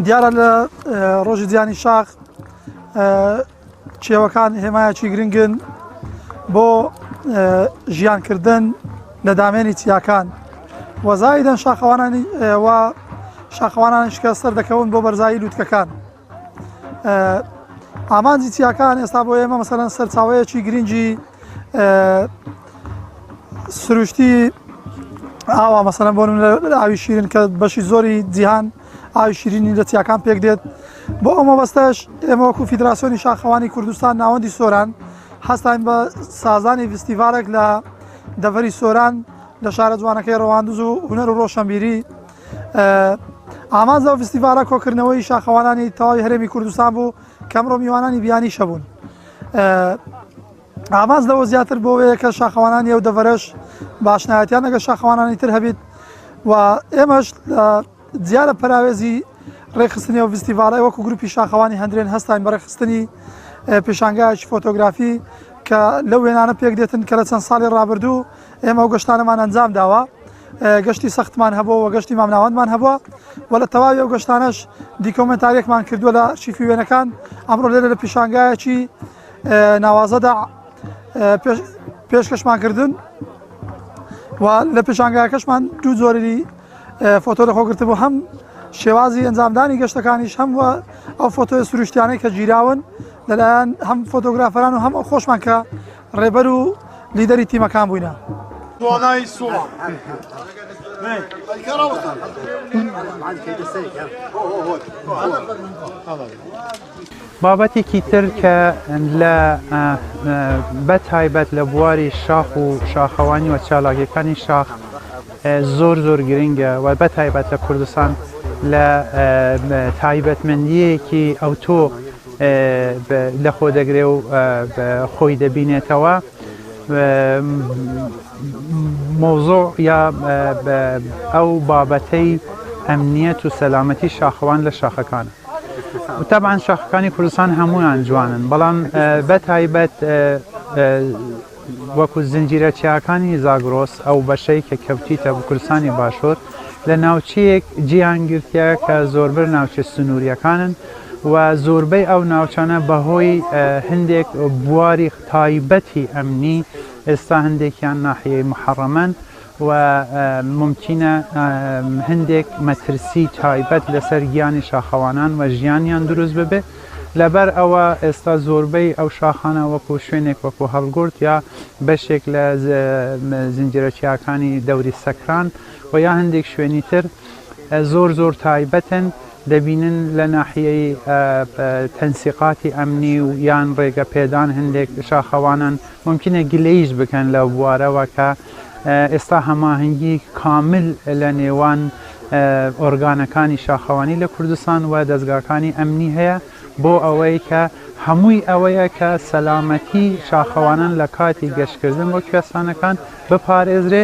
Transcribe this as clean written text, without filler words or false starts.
دیارە لە ڕۆژی دیانی شاخ کێوەکان هێمایەکی گرنگن بۆ ژیانکردن لە دامێنی چیاکان وەزایدەن شاخەوانانی شکە سەر دەکەون بۆ بەرزایی لووتکەکان. ئامانجی چیاکان ئێستا بۆ ئێمە مەسەلەن سەرچاوەیەکی گرنگی سروشتی ئاوا مەسەلەن بۆ ئاوی شیرین کە بەشی زۆری جیهان ئاوی شیرینی لە چیاکان پێک دێت. بۆ ئەمە بەستەش ئێمە وەکو فیدراسیۆنی شاخەوانی کوردستان ناوەندی سۆران هەستاین بە سازانی فستیڤالێک لە دەڤەری سۆران لە شارە جوانەکەی ڕەواندوز و هونەر و ڕۆشنبیری. ئامانجە فستیڤالە کۆکردنەوەی شاخەوانانی تەواوی هەرێمی کوردستان بوو کە ئەمڕۆ میوانانی بیانی شەبوون. ئامانج لەوە زیاتر بۆوەیە کە شاخەوانانی ئەو دەڤەرەش باشنایەتیان لەگە شاخەوانانی تر هەبێت و ئێمەش دیارە پەراوێزی ڕێخستنی ئەو فستیڤالە وەکو گروپی شاخەوانی هەندرێن هەستاین بە ڕێخستنی پێشانگایەکی فۆتۆگرافی کە لەو وێنانە پێک دێتن کە لە چەند ساڵی ڕابردوو ئێمە ئەو گەشتانەمان ئەنجام داوە. گەشتی سەختمان هەبووە و گەشتی مامناوەندمان هەبووە و لە تەواوی ئەو گەشتانەش دیکۆمنتارێکمان کردووە لە شیفی وێنەکان. ئەمڕۆ لێرە لە پێشانگایەکی ناوازەدا پێشکەشمان کردن و لە پێشانگایەکەشمان دوو جۆری فۆتۆ لەخۆگرتن بوو، هەم شێوازی ئەنجامدانی گەشتەکانیش هەم وە ئەو فۆتۆی سروشتیانەی کە گیراون لەلایەن هەم فۆتۆگرافەران و هەم ئەو خۆشمان کە ڕێبەر و لیدەری تیمەکان بووینە. بابەتێکی تر کە لە بەتایبەت لە بواری شاخ و شاخەوانی و چالاکیەکانی شاخ زۆر گرنگە و بەتایبەت لە کوردستان لە تایبەتمەندیەکی ئەوتۆ لە خۆ دەگرێ و خۆی دەبینێتەوە. مۆزۆع یا ئەو بابەتەی ئەمنیەت و سەلامەتی شاخەوان لە شاخەکان و تەبعاً شاخەکانی کوردستان هەمویان جوانن، بەڵام بەتایبەت وەکو زنجیرە چیاکانی زاگرۆس ئەو بەشەی کە کەوتیتە بە کوردستانی باشوور لە ناوچەیەک جیهانگرتیە کە زۆربەر ناوچە سنووریەکانن و زۆربەی ئەو ناوچانە بەهۆی هەندێک بواری تایبەتی ئەمنی ئێستا هەندێکیان ناحیەی محەڕەمەن و ممکنە هەندێک مەترسی تایبەت لەسەر گیانی شاخەوانان و ژیانیان دروست ببێ. لەبەر ئەوە ئێستا زۆربەی ئەو شاخانە وەکو شوێنێک وەکو هەڵگورت یا بەشێک لە زنجیرە چیاکانی دەوری سەکران و یا هەندێک شوێنی تر زۆر تایبەتن دەبینن لە ناحیەی تەنسیقاتی ئەمنی و یان ڕێگە پێدان هەندێک شاخەوانان ممکنە گلەیش بکەن لە بوارەوە کە ئێستا هەماهەنگی کامل لە نێوان ئۆرگانەکانی شاخەوانی لە کوردستان و دەستگاکانی ئەمنی هەیە بۆ ئەوەی کە هەمووی ئەوەیە کە سەلامەتی شاخەوانان لە کاتی گەشتکردن بۆ کوێستانەکان بپارێزرێ